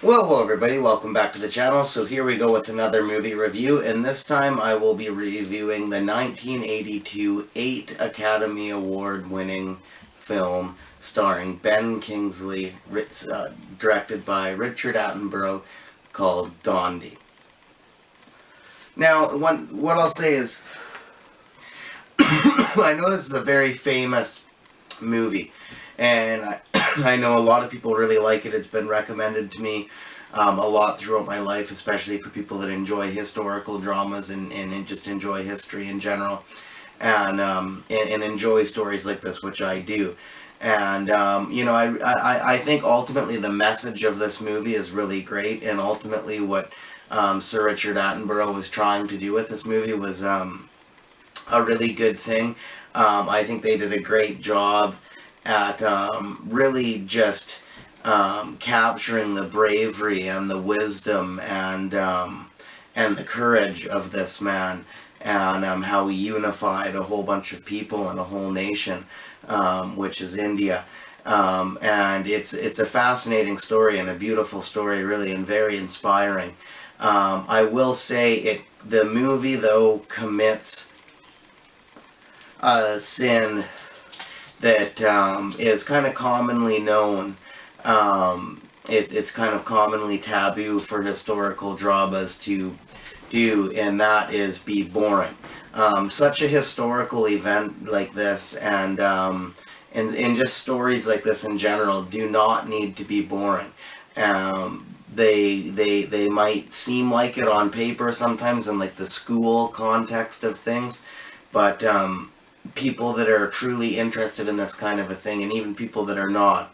Well, hello everybody, welcome back to the channel. So here we go with another movie review, and this time I will be reviewing the 1982 8 Academy Award winning film starring Ben Kingsley, directed by Richard Attenborough, called Gandhi. Now, what I'll say is, I know this is a very famous movie, and I know a lot of people really like it. It's been recommended to me a lot throughout my life, especially for people that enjoy historical dramas and just enjoy history in general, and enjoy stories like this, which I do. And I think ultimately the message of this movie is really great, and ultimately what Sir Richard Attenborough was trying to do with this movie was a really good thing. I think they did a great job at really just capturing the bravery and the wisdom and the courage of this man, and how he unified a whole bunch of people and a whole nation, which is India. And it's a fascinating story and a beautiful story, really, and very inspiring. I will say the movie, though, commits a sin that is kind of commonly known. It's kind of commonly taboo for historical dramas to do, and that is be boring. Such a historical event like this, and just stories like this in general, do not need to be boring. They might seem like it on paper sometimes in like the school context of things, but people that are truly interested in this kind of a thing, and even people that are not,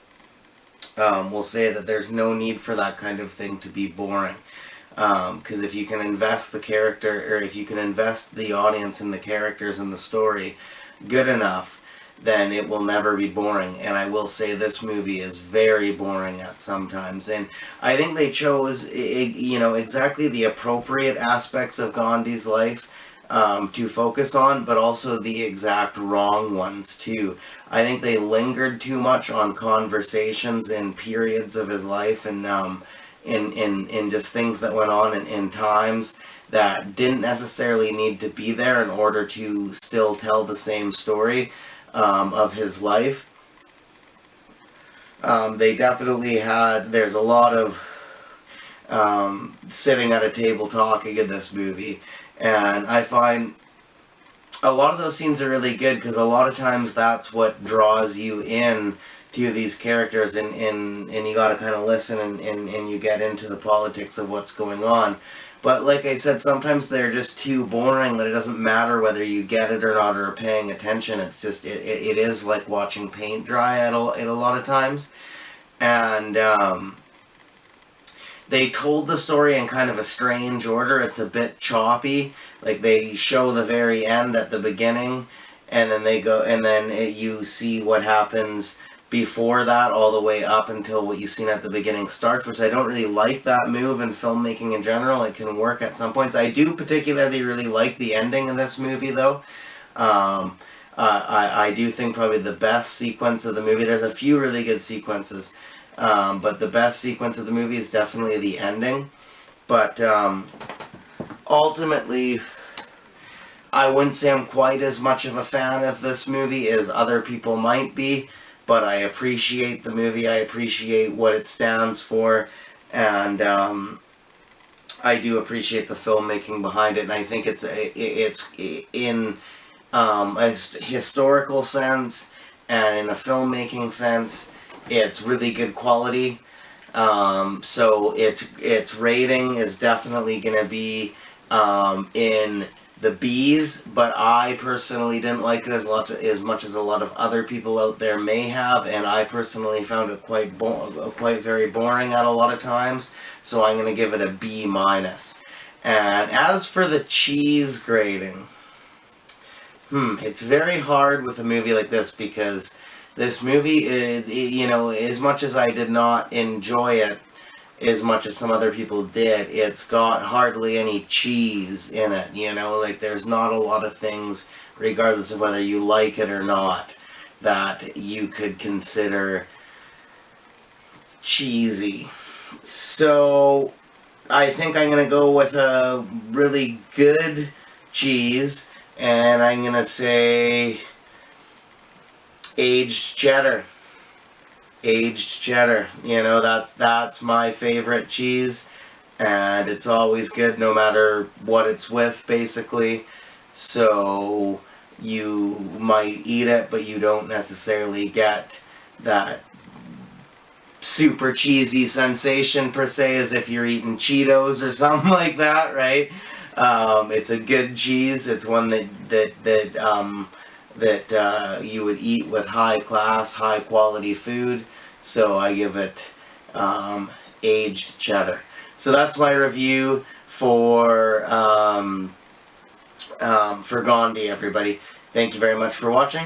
will say that there's no need for that kind of thing to be boring. Because if you can invest the character, or if you can invest the audience in the characters and the story good enough, then it will never be boring. And I will say this movie is very boring at sometimes. And I think they chose, exactly the appropriate aspects of Gandhi's life to focus on, but also the exact wrong ones too. I think they lingered too much on conversations and periods of his life, and in just things that went on in times that didn't necessarily need to be there in order to still tell the same story of his life. They definitely had, there's a lot of sitting at a table talking in this movie. And I find a lot of those scenes are really good, because a lot of times that's what draws you in to these characters, and you gotta kind of listen, and you get into the politics of what's going on. But like I said, sometimes they're just too boring that it doesn't matter whether you get it or not, or paying attention. It's just, it is like watching paint dry at a lot of times. And they told the story in kind of a strange order. It's a bit choppy. Like, they show the very end at the beginning, and then they go, and then you see what happens before that, all the way up until what you've seen at the beginning starts, which I don't really like that move in filmmaking in general. It can work at some points. I do particularly really like the ending of this movie, though. I do think probably the best sequence of the movie, there's a few really good sequences, but the best sequence of the movie is definitely the ending. But ultimately, I wouldn't say I'm quite as much of a fan of this movie as other people might be, but I appreciate the movie. I appreciate what it stands for, and I do appreciate the filmmaking behind it. And I think it's in a historical sense and in a filmmaking sense, it's really good quality. So its rating is definitely going to be in the B's, but I personally didn't like it as much as a lot of other people out there may have, and I personally found it quite very boring at a lot of times. So I'm going to give it a B-. And as for the cheese grading, it's very hard with a movie like this, because this movie is, as much as I did not enjoy it as much as some other people did, it's got hardly any cheese in it, like there's not a lot of things, regardless of whether you like it or not, that you could consider cheesy. So I think I'm going to go with a really good cheese, and I'm going to say aged cheddar. Aged cheddar. You know, that's my favorite cheese, and it's always good no matter what it's with, basically. So you might eat it, but you don't necessarily get that super cheesy sensation per se as if you're eating Cheetos or something like that, right? It's a good cheese. It's one that you would eat with high class, high quality food. So I give it aged cheddar. So that's my review for Gandhi, everybody. Thank you very much for watching.